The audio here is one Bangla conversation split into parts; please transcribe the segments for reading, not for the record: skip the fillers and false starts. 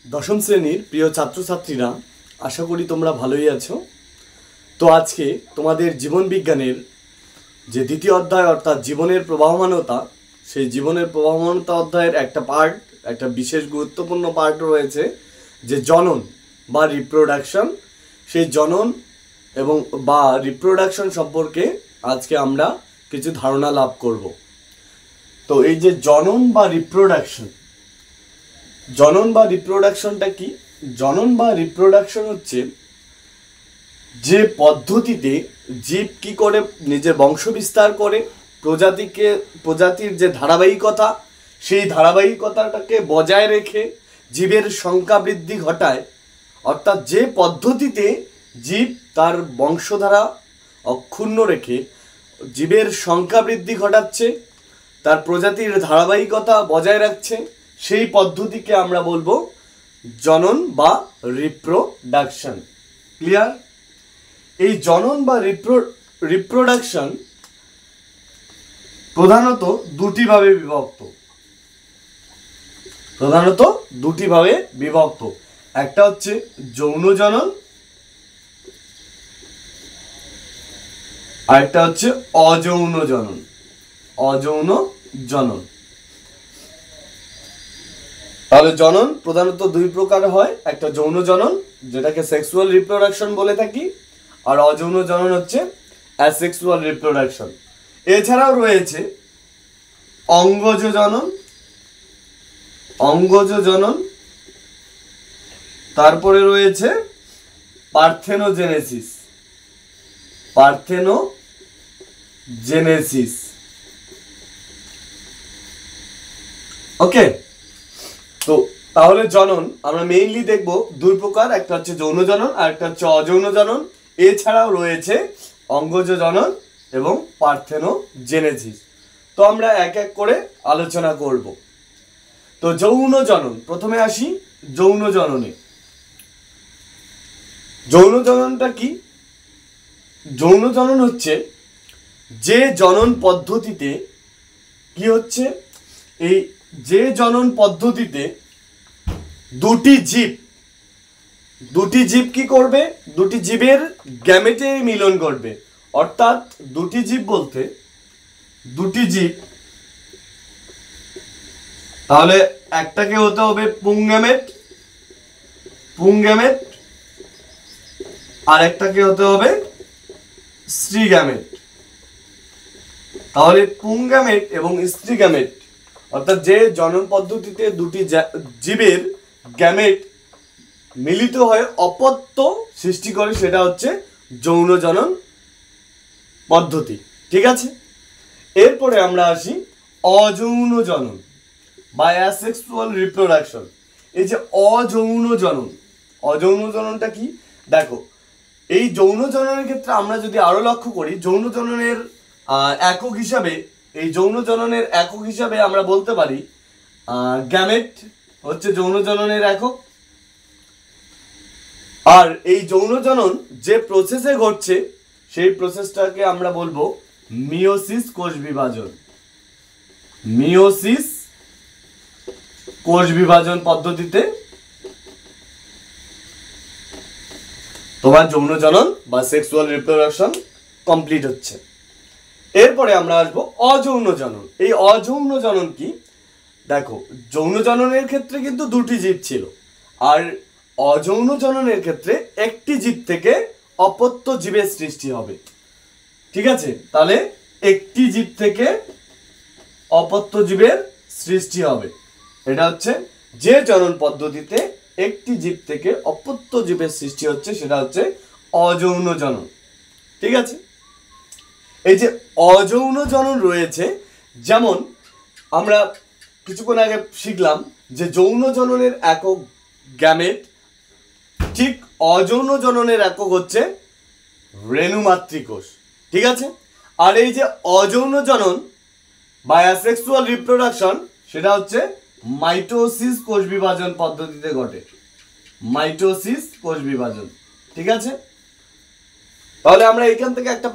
দশম শ্রেণীর প্রিয় ছাত্রছাত্রীরা, আশা করি তোমরা ভালোই আছো। তো আজকে তোমাদের জীবন বিজ্ঞানের যে দ্বিতীয় অধ্যায় অর্থাৎ জীবনের প্রবাহমানতা, সেই জীবনের প্রবাহমানতা অধ্যায়ের একটা বিশেষ গুরুত্বপূর্ণ পার্ট রয়েছে যে জনন বা রিপ্রোডাকশন। সেই জনন এবং বা রিপ্রোডাকশন সম্পর্কে আজকে আমরা কিছু ধারণা লাভ করব। তো এই যে জনন বা রিপ্রোডাকশনটা কি? জনন বা রিপ্রোডাকশন হচ্ছে যে পদ্ধতিতে জীব কি করে নিজের বংশ বিস্তার করে, প্রজাতির যে ধারাবাহিকতা, সেই ধারাবাহিকতাটাকে বজায় রেখে জীবের সংখ্যা বৃদ্ধি ঘটায়। অর্থাৎ যে পদ্ধতিতে জীব তার বংশধারা অক্ষুণ্ণ রেখে জীবের সংখ্যা বৃদ্ধি ঘটাচ্ছে, তার প্রজাতির ধারাবাহিকতা বজায় রাখছে, সেই পদ্ধতিকে আমরা বলবো জনন বা রিপ্রোডাকশন। ক্লিয়ার? এই জনন বা রিপ্রোডাকশন প্রধানত দুটি ভাবে বিভক্ত। একটা হচ্ছে যৌন জনন, আর একটা হচ্ছে অযৌন জনন। তাহলে জনন প্রধানত দুই প্রকার হয়, একটা যৌন জনন যেটাকে সেক্সুয়াল রিপ্রোডাকশন বলে থাকি, আর অযৌন জনন হচ্ছে অ্যাসেক্সুয়াল রিপ্রোডাকশন। এছাড়াও রয়েছে অঙ্গজ জনন, তারপরে রয়েছে পার্থেনোজেনেসিস। ওকে, তো তাহলে জনন আমরা মেইনলি দেখব দুই প্রকার, একটা হচ্ছে যৌন জনন আর একটা হচ্ছে অযৌন জনন। এছাড়াও রয়েছে অঙ্গজ জনন এবং পার্থেনোজেনেসিস। তো আমরা এক এক করে আলোচনা করব। তো যৌন জনন, প্রথমে আসি যৌন জননে। যৌন জননটা কি? যৌন জনন হচ্ছে যে জনন পদ্ধতিতে কি হচ্ছে, এই যে জনন পদ্ধতিতে দুটি জীব কি করবে, দুটি জীবের গ্যামেটে মিলন করবে। অর্থাৎ দুটি জীব বলতে দুটি জীব, তাহলে একটাকে হতে হবে পুংগ্যামেট, আর একটাকে হতে হবে স্ত্রী গ্যামেট। তাহলে পুংগ্যামেট এবং স্ত্রী গ্যামেট অর্থাৎ যে জনন পদ্ধতিতে দুটি জীবের গ্যামেট মিলিত হয়ে অপত্য সৃষ্টি করে, সেটা হচ্ছে যৌন জনন পদ্ধতি। ঠিক আছে, এরপরে আমরা আসি অযৌন জনন বা অ্যাসেক্সুয়াল রিপ্রোডাকশন। এই যে অযৌন জননটা কি? দেখো, এই যৌন জননের ক্ষেত্রে আমরা যদি আরো লক্ষ্য করি, যৌন জননের একক হিসাবে আমরা বলতে পারি গ্যামেট হচ্ছে যৌন জননের একক। আর এই যৌন জনন যে প্রসেসে ঘটছে, সেই প্রসেসটাকে আমরা বলবো মিওসিস কোষ বিভাজন পদ্ধতিতে তোমার যৌন জনন বা সেক্সুয়াল রিপ্রোডাকশন কমপ্লিট হচ্ছে। এরপরে আমরা আসবো অযৌন জনন। এই অযৌন জনন কি? দেখো, যৌন জননের ক্ষেত্রে কিন্তু দুটি জীব ছিল, আর অযৌন জননের ক্ষেত্রে একটি জীব থেকে অপত্য জীবের সৃষ্টি হবে। ঠিক আছে, তাহলে একটি জীব থেকে অপত্য জীবের সৃষ্টি হবে। এটা হচ্ছে যে জনন পদ্ধতিতে একটি জীব থেকে অপত্য জীবের সৃষ্টি হচ্ছে, সেটা হচ্ছে অযৌন জনন। ঠিক আছে, এই যে অযৌন জনন রয়েছে, যেমন আমরা কিছুক্ষণ আগে শিখলাম যে যৌন জননের একক গ্যামেট, ঠিক অযৌন জননের একক হচ্ছে রেণু মাতৃকোষ। ঠিক আছে, আর এই যে অযৌন জনন বা অ্যাসেক্সুয়াল রিপ্রোডাকশন, সেটা হচ্ছে মাইটোসিস কোষ বিভাজন পদ্ধতিতে ঘটে। ঠিক আছে, তাহলে আমরা এখান থেকে একটা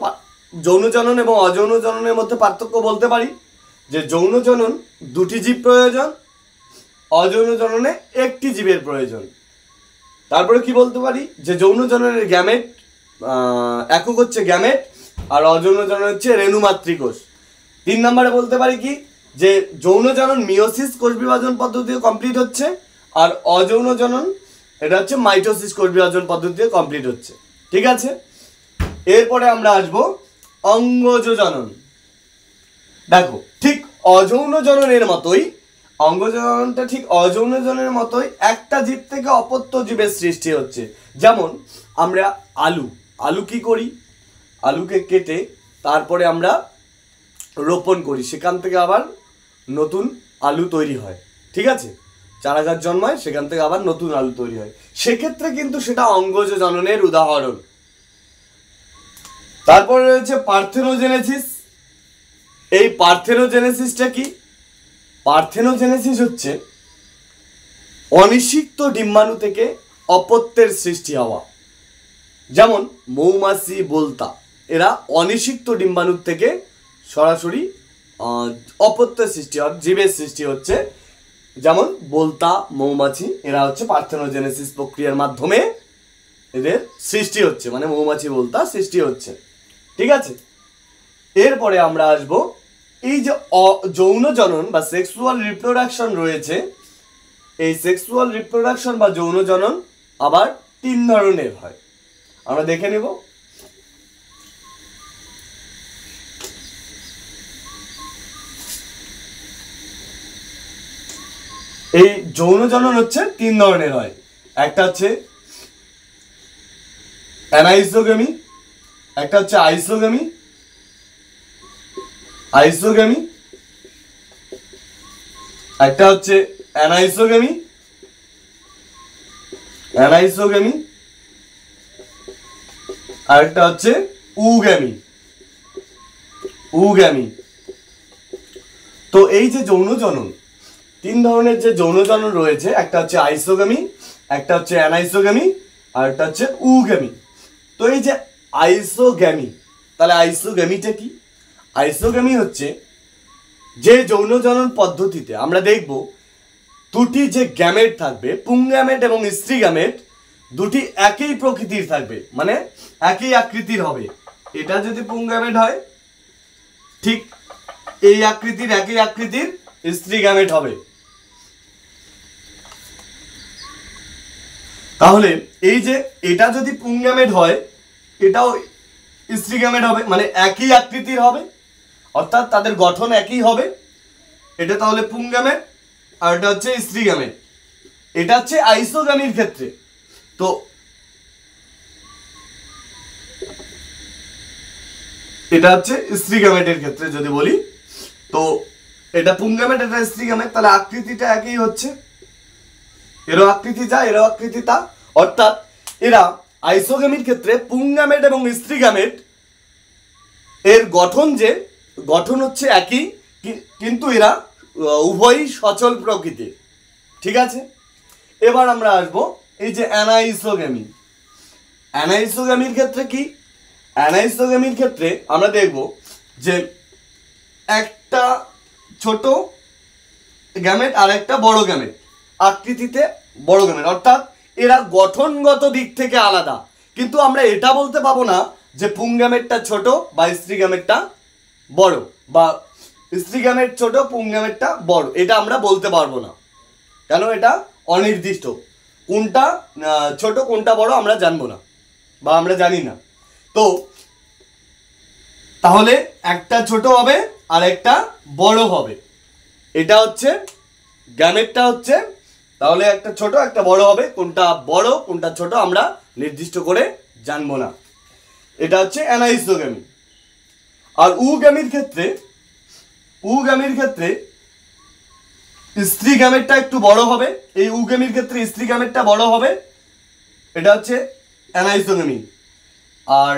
যৌন জনন এবং অযৌন জননের মধ্যে পার্থক্য বলতে পারি যে যৌন জনন দুটি জীব প্রয়োজন, অযৌন জননে একটি জীবের প্রয়োজন। তারপরে কি বলতে পারি যে যৌন জননের গ্যামেট একক হচ্ছে গ্যামেট, আর অযৌন জনন হচ্ছে রেণুমাতৃকোষ। 3 নম্বরে বলতে পারি কি যে যৌন জনন মিওসিস কোষ বিভাজন পদ্ধতিতে কমপ্লিট হচ্ছে, আর অযৌন জনন এটা হচ্ছে মাইটোসিস কোষ বিভাজন পদ্ধতিতে কমপ্লিট হচ্ছে। ঠিক আছে, এরপরে আমরা আসবো অঙ্গজ জনন। দেখো ঠিক অযৌন জননের মতোই অঙ্গজ জননটা ঠিক অযৌন জননের মতোই একটা জীব থেকে অপত্য জীবের সৃষ্টি হচ্ছে। যেমন আমরা আলু কি করি, আলুকে কেটে তারপরে আমরা রোপণ করি, সেখান থেকে আবার নতুন আলু তৈরি হয়। ঠিক আছে, চারা গাছ জন্মায়, সেখান থেকে আবার নতুন আলু তৈরি হয়, সেক্ষেত্রে কিন্তু সেটা অঙ্গজ জননের উদাহরণ। তারপরে রয়েছে পার্থেনোজেনেসিস। এই পার্থেনোজেনেসিসটা কি? পার্থেনোজেনেসিস হচ্ছে অনিষিক্ত ডিম্বাণু থেকে অপত্যের সৃষ্টি হওয়া। যেমন মৌমাছি, বোলতা, এরা অনিষিক্ত ডিম্বাণু থেকে সরাসরি অপত্যের সৃষ্টি হয়, জীবের সৃষ্টি হচ্ছে। যেমন বোলতা, মৌমাছি, এরা হচ্ছে পার্থেনোজেনেসিস প্রক্রিয়ার মাধ্যমে এদের সৃষ্টি হচ্ছে, মানে মৌমাছি, বোলতা সৃষ্টি হচ্ছে। ঠিক আছে, এরপরে আমরা আসব এই যে যৌন জনন বা সেক্সুয়াল রিপ্রোডাকশন রয়েছে। এই সেক্সুয়াল রিপ্রোডাকশন বা যৌন জনন আবার 3 ধরনের হয়, আমরা দেখে নেব। এই যৌন জনন হচ্ছে 3 ধরনের হয়। একটা হচ্ছে অ্যানাইজোগামি, একটা হচ্ছে আইসোগামি, একটা হচ্ছে অ্যানাইসোগামি, আর একটা হচ্ছে উগামি। তো এই যে যৌন জনন, 3 ধরনের যে যৌন জনন রয়েছে, একটা হচ্ছে আইসোগামি, একটা হচ্ছে অ্যানাইসোগামি, আর একটা হচ্ছে উগামি। তো এই যে আইসোগামি, তাহলে আইসোগামিটা কি? আইসোগামি হচ্ছে যে যৌন জনন পদ্ধতিতে আমরা দেখব দুটি যে গ্যামেট থাকবে, পুংগ্যামেট এবং স্ত্রী গ্যামেট, দুটি একই প্রকৃতির থাকবে, মানে একই আকৃতির হবে। এটা যদি পুংগ্যামেট হয়, ঠিক এই আকৃতির, একই আকৃতির স্ত্রী গ্যামেট হবে। তাহলে এই যে এটা যদি পুংগ্যামেট হয়, এটাও স্ত্রী গ্যামেট হবে, মানে একই আকৃতির হবে, অর্থাৎ তাদের গঠন একই হবে। এটা তাহলে পুংগ্যামেট, আর এটা হচ্ছে স্ত্রী গ্যামেট। এটা হচ্ছে আইসোগামির ক্ষেত্রে। তো এটা হচ্ছে স্ত্রী গ্যামেটের ক্ষেত্রে যদি বলি, তো এটা পুংগ্যামেট, এটা স্ত্রী গ্যামেট, তাহলে আকৃতিটা একই হচ্ছে, এরও আকৃতি যা, এরও আকৃতি তা। অর্থাৎ এরা আইসোগামির ক্ষেত্রে পুংগ্যামেট এবং স্ত্রী গ্যামেট এর গঠন হচ্ছে একই, কিন্তু এরা উভয়ই সচল প্রকৃতির। ঠিক আছে, এবার আমরা আসবো এই যে অ্যানাইসোগামির ক্ষেত্রে কি? অ্যানাইসোগামির ক্ষেত্রে আমরা দেখব যে একটা ছোট গ্যামেট আর একটা বড় গ্যামেট, আকৃতিতে বড় গ্যামেট, অর্থাৎ এরা গঠনগত দিক থেকে আলাদা, কিন্তু আমরা এটা বলতে পাবো না যে পুংগ্যামেটটা ছোট বা স্ত্রী গ্যামেটটা বড়, বা স্ত্রী গ্যামেট ছোট, পুংগ্যামেটটা বড়, এটা আমরা বলতে পারবো না। কেন? এটা অনির্দিষ্ট, কোনটা ছোট কোনটা বড় আমরা জানবো না, বা আমরা জানি না। তো তাহলে একটা ছোট হবে আর একটা বড় হবে, এটা হচ্ছে গ্যামেটটা হচ্ছে, তাহলে একটা ছোট একটা বড় হবে, কোনটা বড় কোনটা ছোট আমরা নির্দিষ্ট করে জানবো না। এটা হচ্ছে অ্যানাইসোগামি। আর উগামির ক্ষেত্রে স্ত্রী গ্যামেটটা একটু বড় হবে, এই উগামির ক্ষেত্রে স্ত্রী গ্যামেটটা বড় হবে, এটা হচ্ছে অ্যানাইসোগামি। আর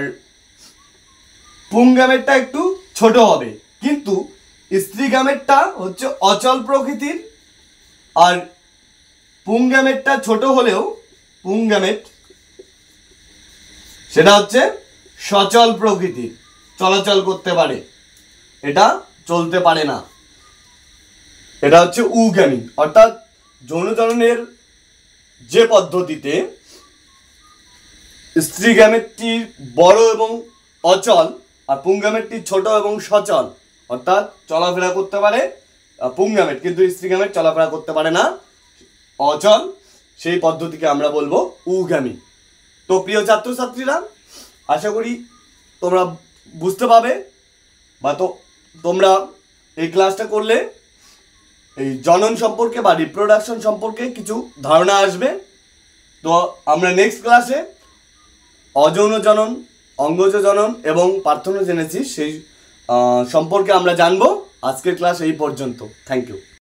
পুংগ্যামেটটা একটু ছোট হবে, কিন্তু স্ত্রী গ্যামেটটা হচ্ছে অচল প্রকৃতির, আর পুংগ্যামেটটা ছোট হলেও পুংগ্যামেট সেটা হচ্ছে সচল প্রকৃতির, চলাচল করতে পারে, এটা চলতে পারে না। এটা হচ্ছে উগামি, অর্থাৎ যৌন জননের যে পদ্ধতিতে স্ত্রী গ্যামেটটি বড় এবং অচল আর পুংগ্যামেটটি ছোট এবং সচল, অর্থাৎ চলাফেরা করতে পারে পুংগ্যামেট, কিন্তু স্ত্রী গ্যামেট চলাফেরা করতে পারে না, অচল, সেই পদ্ধতিকে আমরা বলবো উগ্যামি। তো প্রিয় ছাত্রছাত্রীরা, আশা করি তোমরা বুঝতে পাবে বা তোমরা এই ক্লাসটা করলে এই জনন সম্পর্কে বা রিপ্রোডাকশন সম্পর্কে কিছু ধারণা আসবে। তো আমরা নেক্সট ক্লাসে অযৌন জনন, অঙ্গজ জনন এবং পার্থেনোজেনেসিস সেই সম্পর্কে আমরা জানবো। আজকের ক্লাস এই পর্যন্ত। Thank you.